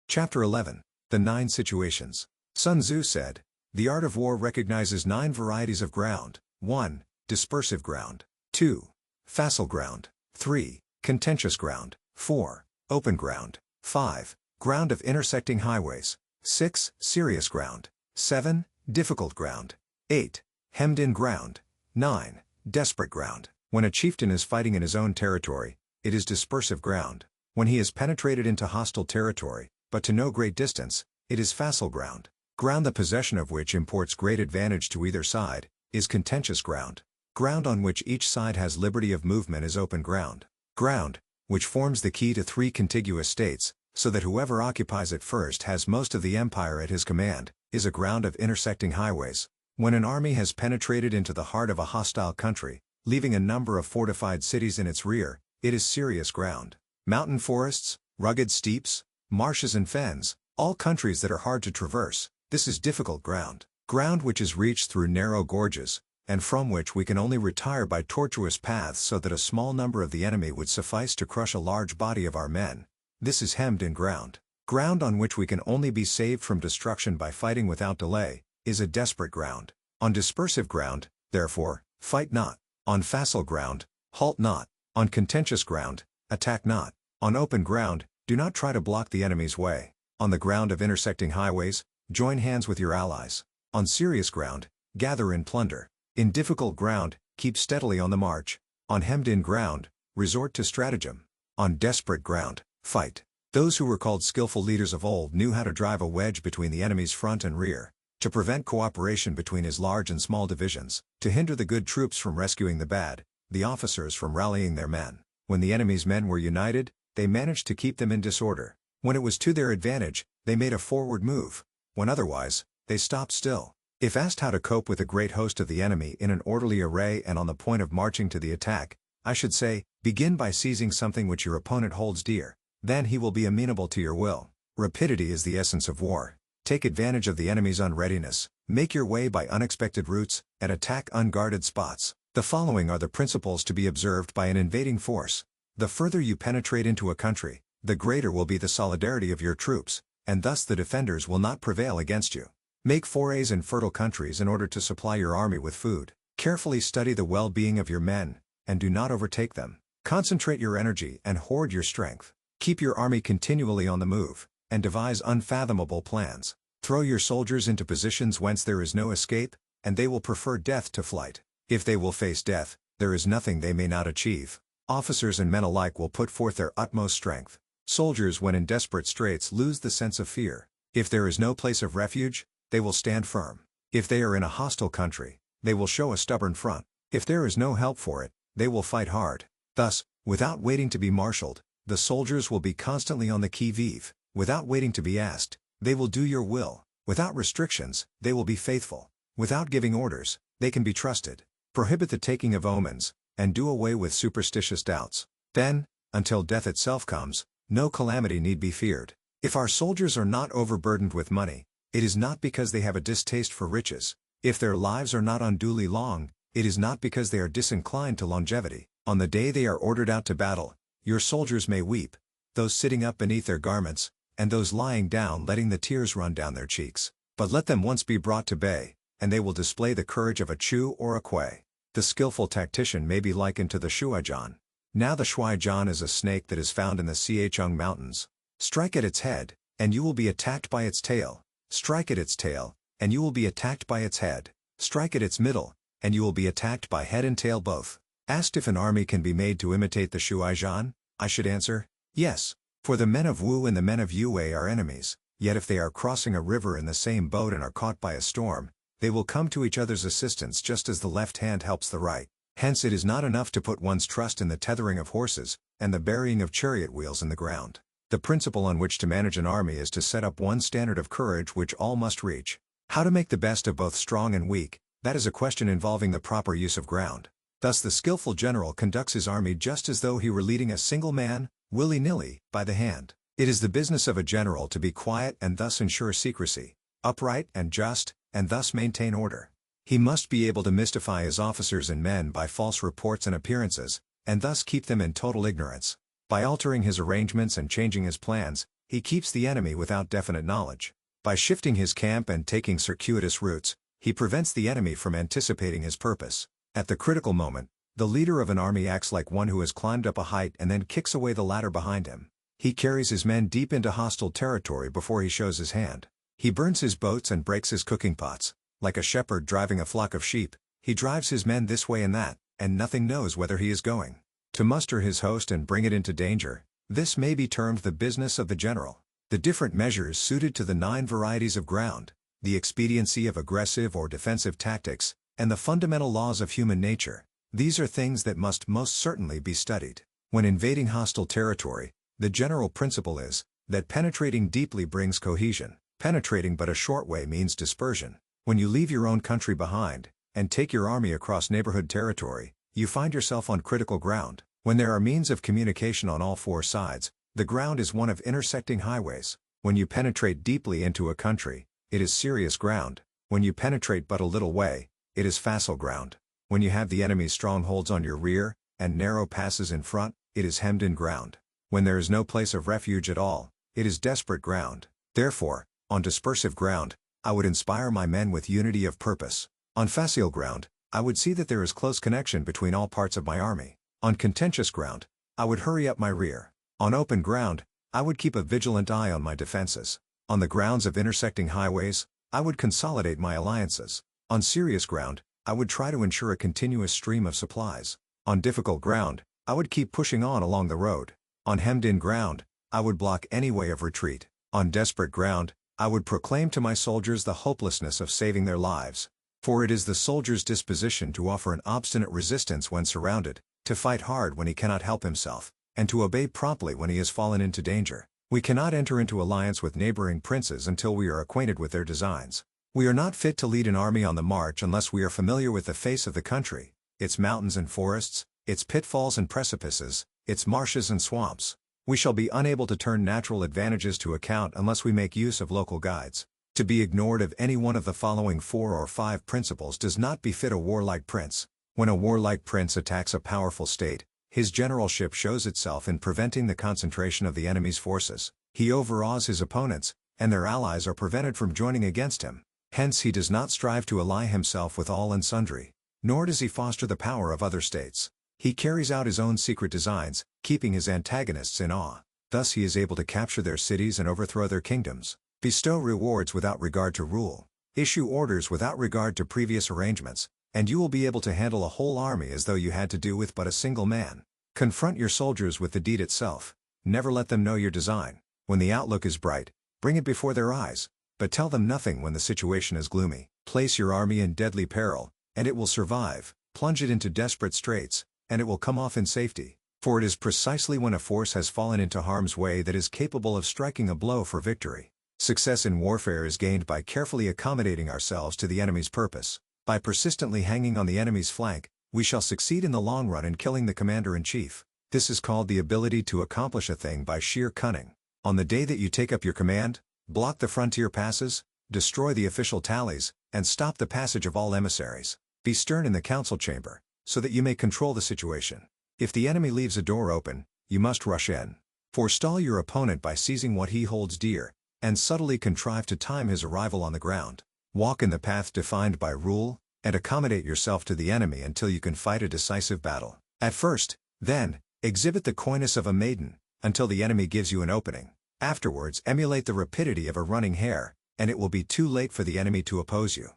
Chapter 11. The 9 Situations. Sun Tzu said, the art of war recognizes 9 varieties of ground. 1. Dispersive ground. 2. Facile ground. 3. Contentious ground. 4. Open ground. 5. Ground of intersecting highways. 6. Serious ground. 7. Difficult ground. 8. Hemmed-in ground. 9. Desperate ground. When a chieftain is fighting in his own territory, it is dispersive ground. When he has penetrated into hostile territory, but to no great distance, it is facile ground. Ground the possession of which imports great advantage to either side, is contentious ground. Ground on which each side has liberty of movement is open ground. Ground, which forms the key to 3 contiguous states, so that whoever occupies it first has most of the empire at his command, is a ground of intersecting highways. When an army has penetrated into the heart of a hostile country, leaving a number of fortified cities in its rear, it is serious ground. Mountain forests, rugged steeps, marshes and fens, all countries that are hard to traverse, this is difficult ground. Ground which is reached through narrow gorges, and from which we can only retire by tortuous paths so that a small number of the enemy would suffice to crush a large body of our men. This is hemmed-in ground. Ground on which we can only be saved from destruction by fighting without delay, is a desperate ground. On dispersive ground, therefore, fight not. On facile ground, halt not. On contentious ground, attack not. On open ground, do not try to block the enemy's way. On the ground of intersecting highways, join hands with your allies. On serious ground, gather in plunder. In difficult ground, keep steadily on the march. On hemmed-in ground, resort to stratagem. On desperate ground, fight. Those who were called skillful leaders of old knew how to drive a wedge between the enemy's front and rear, to prevent cooperation between his large and small divisions, to hinder the good troops from rescuing the bad, the officers from rallying their men. When the enemy's men were united, they managed to keep them in disorder. When it was to their advantage, they made a forward move. When otherwise, they stopped still. If asked how to cope with a great host of the enemy in an orderly array and on the point of marching to the attack, I should say, begin by seizing something which your opponent holds dear. Then he will be amenable to your will. Rapidity is the essence of war. Take advantage of the enemy's unreadiness, make your way by unexpected routes, and attack unguarded spots. The following are the principles to be observed by an invading force. The further you penetrate into a country, the greater will be the solidarity of your troops, and thus the defenders will not prevail against you. Make forays in fertile countries in order to supply your army with food. Carefully study the well-being of your men, and do not overtake them. Concentrate your energy and hoard your strength. Keep your army continually on the move, and devise unfathomable plans. Throw your soldiers into positions whence there is no escape, and they will prefer death to flight. If they will face death, there is nothing they may not achieve. Officers and men alike will put forth their utmost strength. Soldiers when in desperate straits lose the sense of fear. If there is no place of refuge, they will stand firm. If they are in a hostile country, they will show a stubborn front. If there is no help for it, they will fight hard. Thus, without waiting to be marshaled, the soldiers will be constantly on the qui-vive. Without waiting to be asked, they will do your will. Without restrictions, they will be faithful. Without giving orders, they can be trusted. Prohibit the taking of omens, and do away with superstitious doubts. Then, until death itself comes, no calamity need be feared. If our soldiers are not overburdened with money, it is not because they have a distaste for riches. If their lives are not unduly long, it is not because they are disinclined to longevity. On the day they are ordered out to battle, your soldiers may weep, those sitting up beneath their garments, and those lying down letting the tears run down their cheeks. But let them once be brought to bay, and they will display the courage of a Chu or a Kuei. The skillful tactician may be likened to the Shuaijan. Now the Shuaijan is a snake that is found in the Siecheng Mountains. Strike at its head, and you will be attacked by its tail. Strike at its tail, and you will be attacked by its head. Strike at its middle, and you will be attacked by head and tail both. Asked if an army can be made to imitate the Shuaijan, I should answer, yes. For the men of Wu and the men of Yue are enemies, yet if they are crossing a river in the same boat and are caught by a storm, they will come to each other's assistance just as the left hand helps the right. Hence it is not enough to put one's trust in the tethering of horses, and the burying of chariot wheels in the ground. The principle on which to manage an army is to set up one standard of courage which all must reach. How to make the best of both strong and weak, that is a question involving the proper use of ground. Thus the skillful general conducts his army just as though he were leading a single man, willy-nilly, by the hand. It is the business of a general to be quiet and thus ensure secrecy, upright and just, and thus maintain order. He must be able to mystify his officers and men by false reports and appearances, and thus keep them in total ignorance. By altering his arrangements and changing his plans, he keeps the enemy without definite knowledge. By shifting his camp and taking circuitous routes, he prevents the enemy from anticipating his purpose. At the critical moment, the leader of an army acts like one who has climbed up a height and then kicks away the ladder behind him. He carries his men deep into hostile territory before he shows his hand. He burns his boats and breaks his cooking pots. Like a shepherd driving a flock of sheep, he drives his men this way and that, and nothing knows whither he is going. To muster his host and bring it into danger, this may be termed the business of the general. The different measures suited to the 9 varieties of ground, the expediency of aggressive or defensive tactics, and the fundamental laws of human nature, these are things that must most certainly be studied. When invading hostile territory, the general principle is that penetrating deeply brings cohesion. Penetrating but a short way means dispersion. When you leave your own country behind, and take your army across neighborhood territory, you find yourself on critical ground. When there are means of communication on all 4 sides, the ground is one of intersecting highways. When you penetrate deeply into a country, it is serious ground. When you penetrate but a little way, it is facile ground. When you have the enemy's strongholds on your rear, and narrow passes in front, it is hemmed-in ground. When there is no place of refuge at all, it is desperate ground. Therefore, on dispersive ground, I would inspire my men with unity of purpose. On facile ground, I would see that there is close connection between all parts of my army. On contentious ground, I would hurry up my rear. On open ground, I would keep a vigilant eye on my defenses. On the grounds of intersecting highways, I would consolidate my alliances. On serious ground, I would try to ensure a continuous stream of supplies. On difficult ground, I would keep pushing on along the road. On hemmed-in ground, I would block any way of retreat. On desperate ground, I would proclaim to my soldiers the hopelessness of saving their lives. For it is the soldier's disposition to offer an obstinate resistance when surrounded, to fight hard when he cannot help himself, and to obey promptly when he has fallen into danger. We cannot enter into alliance with neighboring princes until we are acquainted with their designs. We are not fit to lead an army on the march unless we are familiar with the face of the country, its mountains and forests, its pitfalls and precipices, its marshes and swamps. We shall be unable to turn natural advantages to account unless we make use of local guides. To be ignored of any one of the following 4 or 5 principles does not befit a warlike prince. When a warlike prince attacks a powerful state, his generalship shows itself in preventing the concentration of the enemy's forces. He overawes his opponents, and their allies are prevented from joining against him. Hence he does not strive to ally himself with all and sundry, nor does he foster the power of other states. He carries out his own secret designs, keeping his antagonists in awe. Thus he is able to capture their cities and overthrow their kingdoms. Bestow rewards without regard to rule. Issue orders without regard to previous arrangements, and you will be able to handle a whole army as though you had to do with but a single man. Confront your soldiers with the deed itself. Never let them know your design. When the outlook is bright, bring it before their eyes, but tell them nothing when the situation is gloomy. Place your army in deadly peril, and it will survive. plunge it into desperate straits, and it will come off in safety. For it is precisely when a force has fallen into harm's way that is capable of striking a blow for victory. Success in warfare is gained by carefully accommodating ourselves to the enemy's purpose. By persistently hanging on the enemy's flank, we shall succeed in the long run in killing the commander-in-chief. This is called the ability to accomplish a thing by sheer cunning. On the day that you take up your command, block the frontier passes, destroy the official tallies, and stop the passage of all emissaries. Be stern in the council chamber, so that you may control the situation. If the enemy leaves a door open, you must rush in. Forestall your opponent by seizing what he holds dear, and subtly contrive to time his arrival on the ground. Walk in the path defined by rule, and accommodate yourself to the enemy until you can fight a decisive battle. At first, then, exhibit the coyness of a maiden, until the enemy gives you an opening. Afterwards emulate the rapidity of a running hare, and it will be too late for the enemy to oppose you.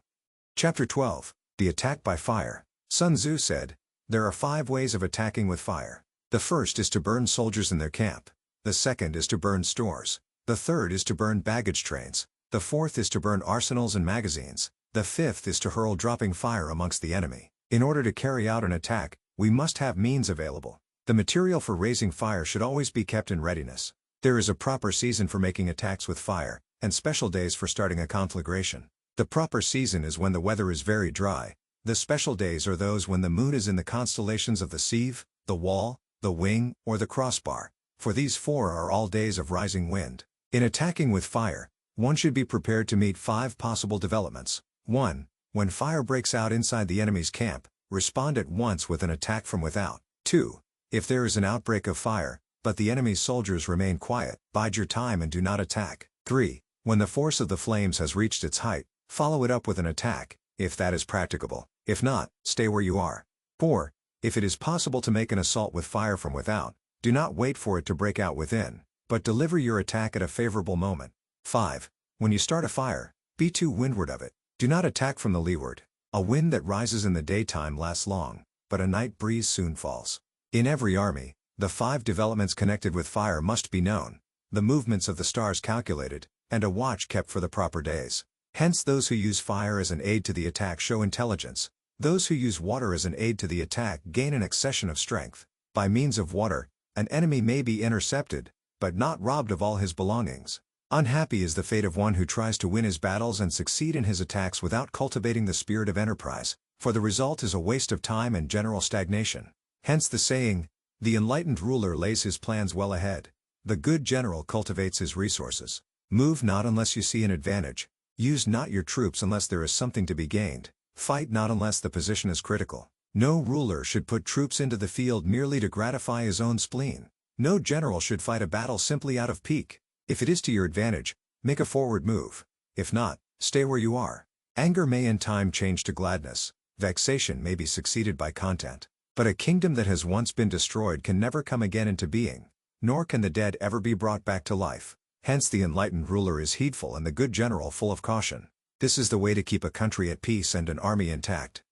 Chapter 12. The Attack by Fire. Sun Tzu said, "There are 5 ways of attacking with fire. The first is to burn soldiers in their camp. The second is to burn stores. The third is to burn baggage trains. The fourth is to burn arsenals and magazines. The fifth is to hurl dropping fire amongst the enemy. In order to carry out an attack, we must have means available. The material for raising fire should always be kept in readiness. There is a proper season for making attacks with fire, and special days for starting a conflagration. The proper season is when the weather is very dry. The special days are those when the moon is in the constellations of the sieve, the wall, the wing, or the crossbar, for these 4 are all days of rising wind. In attacking with fire, one should be prepared to meet 5 possible developments. 1. When fire breaks out inside the enemy's camp, respond at once with an attack from without. 2. If there is an outbreak of fire, but the enemy's soldiers remain quiet, bide your time and do not attack. 3. When the force of the flames has reached its height, follow it up with an attack, if that is practicable. If not, stay where you are. 4. If it is possible to make an assault with fire from without, do not wait for it to break out within, but deliver your attack at a favorable moment. 5. When you start a fire, be to windward of it. Do not attack from the leeward. A wind that rises in the daytime lasts long, but a night breeze soon falls. In every army, the 5 developments connected with fire must be known, the movements of the stars calculated, and a watch kept for the proper days. Hence those who use fire as an aid to the attack show intelligence. Those who use water as an aid to the attack gain an accession of strength. By means of water, an enemy may be intercepted, but not robbed of all his belongings. Unhappy is the fate of one who tries to win his battles and succeed in his attacks without cultivating the spirit of enterprise, for the result is a waste of time and general stagnation. Hence the saying, "The enlightened ruler lays his plans well ahead. The good general cultivates his resources. Move not unless you see an advantage. Use not your troops unless there is something to be gained. Fight not unless the position is critical." No ruler should put troops into the field merely to gratify his own spleen. No general should fight a battle simply out of pique. If it is to your advantage, make a forward move. If not, stay where you are. Anger may in time change to gladness. Vexation may be succeeded by content. But a kingdom that has once been destroyed can never come again into being, nor can the dead ever be brought back to life. Hence the enlightened ruler is heedful and the good general full of caution. This is the way to keep a country at peace and an army intact.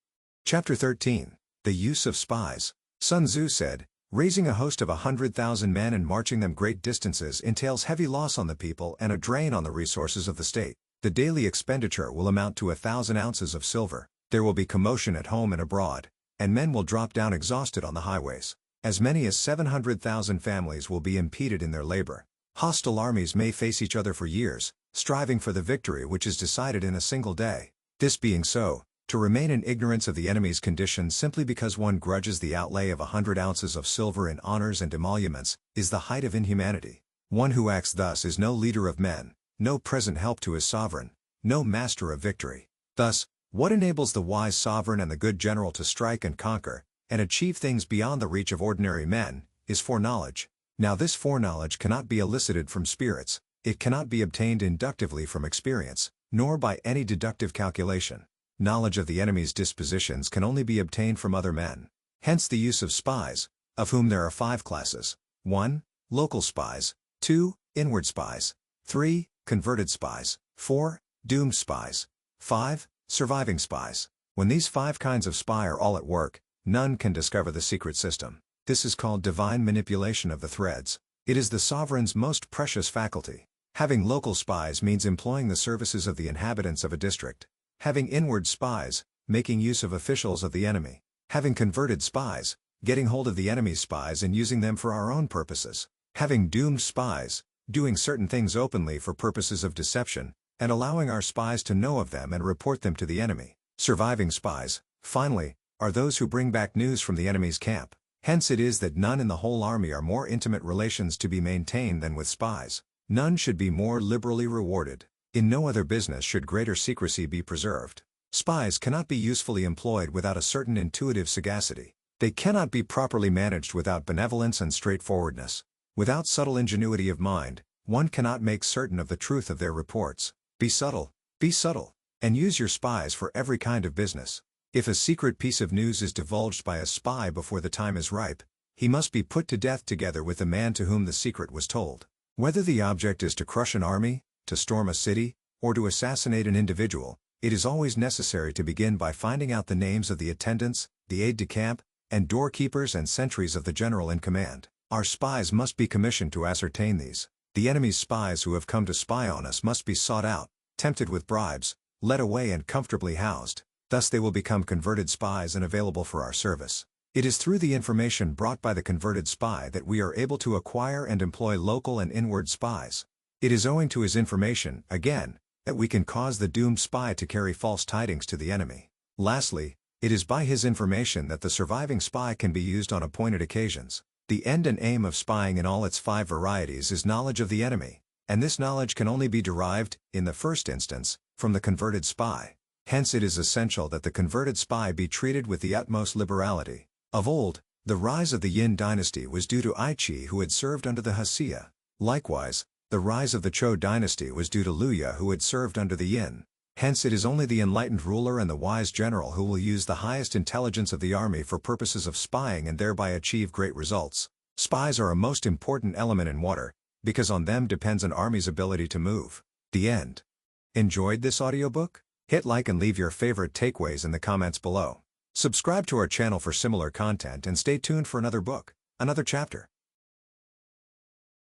Chapter 13. The Use of Spies. Sun Tzu said, "Raising a host of 100,000 men and marching them great distances entails heavy loss on the people and a drain on the resources of the state. The daily expenditure will amount to 1,000 ounces of silver. There will be commotion at home and abroad, and men will drop down exhausted on the highways. As many as 700,000 families will be impeded in their labor. Hostile armies may face each other for years, striving for the victory which is decided in a single day. This being so, to remain in ignorance of the enemy's condition simply because one grudges the outlay of 100 ounces of silver in honors and emoluments, is the height of inhumanity. One who acts thus is no leader of men, no present help to his sovereign, no master of victory. Thus, what enables the wise sovereign and the good general to strike and conquer, and achieve things beyond the reach of ordinary men, is foreknowledge. Now this foreknowledge cannot be elicited from spirits, it cannot be obtained inductively from experience, nor by any deductive calculation. Knowledge of the enemy's dispositions can only be obtained from other men. Hence the use of spies, of whom there are 5 classes. 1. Local spies. 2. Inward spies. 3. Converted spies. 4. Doomed spies. 5. Surviving spies. When these 5 kinds of spy are all at work, none can discover the secret system. This is called divine manipulation of the threads. It is the sovereign's most precious faculty. Having local spies means employing the services of the inhabitants of a district. Having inward spies, making use of officials of the enemy. Having converted spies, getting hold of the enemy's spies and using them for our own purposes. Having doomed spies, doing certain things openly for purposes of deception, and allowing our spies to know of them and report them to the enemy. Surviving spies, finally, are those who bring back news from the enemy's camp. Hence it is that none in the whole army are more intimate relations to be maintained than with spies. None should be more liberally rewarded. In no other business should greater secrecy be preserved. Spies cannot be usefully employed without a certain intuitive sagacity. They cannot be properly managed without benevolence and straightforwardness. Without subtle ingenuity of mind, one cannot make certain of the truth of their reports. Be subtle, and use your spies for every kind of business. If a secret piece of news is divulged by a spy before the time is ripe, he must be put to death together with the man to whom the secret was told. Whether the object is to crush an army, to storm a city, or to assassinate an individual, it is always necessary to begin by finding out the names of the attendants, the aide-de-camp, and doorkeepers and sentries of the general in command. Our spies must be commissioned to ascertain these. The enemy's spies who have come to spy on us must be sought out, tempted with bribes, led away and comfortably housed. Thus they will become converted spies and available for our service. It is through the information brought by the converted spy that we are able to acquire and employ local and inward spies. It is owing to his information, again, that we can cause the doomed spy to carry false tidings to the enemy. Lastly, it is by his information that the surviving spy can be used on appointed occasions. The end and aim of spying in all its 5 varieties is knowledge of the enemy, and this knowledge can only be derived, in the first instance, from the converted spy. Hence it is essential that the converted spy be treated with the utmost liberality. Of old, the rise of the Yin dynasty was due to Aichi who had served under the Hsia. Likewise, the rise of the Chou dynasty was due to Luya who had served under the Yin. Hence it is only the enlightened ruler and the wise general who will use the highest intelligence of the army for purposes of spying and thereby achieve great results. Spies are a most important element in water, because on them depends an army's ability to move. The end. Enjoyed this audiobook? Hit like and leave your favorite takeaways in the comments below. Subscribe to our channel for similar content and stay tuned for another book, another chapter.